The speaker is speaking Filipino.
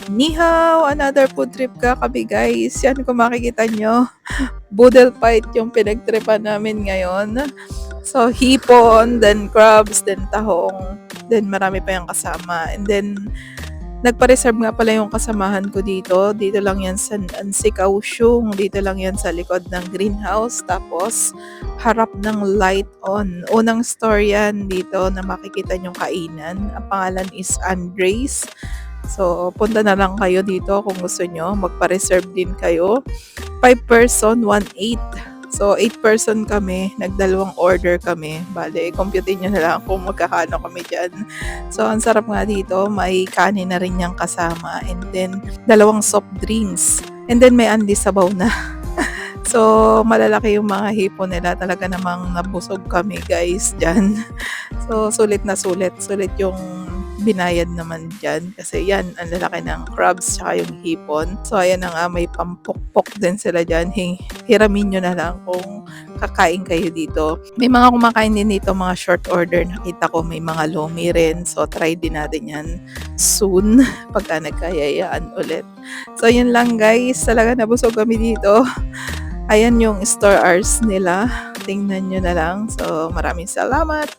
Ni hao! Another food trip kami guys. Yan kung makikita nyo, boodle fight yung pinagtripan namin ngayon. So, hipon, then crabs, then tahong, then marami pa yung kasama. And then, nagpa-reserve nga pala yung kasamahan ko dito. Dito lang yan sa Ansi Kaohsiung. Dito lang yan sa likod ng greenhouse. Tapos, harap ng light on. Unang store yan dito na makikita yung kainan. Ang pangalan is Andres. So, punta na lang kayo dito kung gusto nyo. Magpa-reserve din kayo. 5 person, 1.8. So, 8 person kami. Nagdalawang order kami. Bale, computein nyo na lang kung magkakano kami dyan. So, ang sarap nga dito. May kanin na rin yung kasama. And then, dalawang soft drinks. And then, may unli sabaw na. So, malalaki yung mga hipon nila. Talaga namang nabusog kami guys dyan. So, sulit na sulit. Sulit yung binayad naman dyan. Kasi yan, ang lalaki ng crabs tsaka yung hipon. So, ayan na nga, may pampukpok din sila dyan. Hiramin nyo na lang kung kakain kayo dito. May mga kumakain din dito, mga short order. Nakita ko may mga lomi rin. So, try din natin yan soon pagka nagkayayaan ulit. So, yun lang guys. Talaga nabusog kami dito. Ayan yung store hours nila. Tingnan nyo na lang. So, maraming salamat.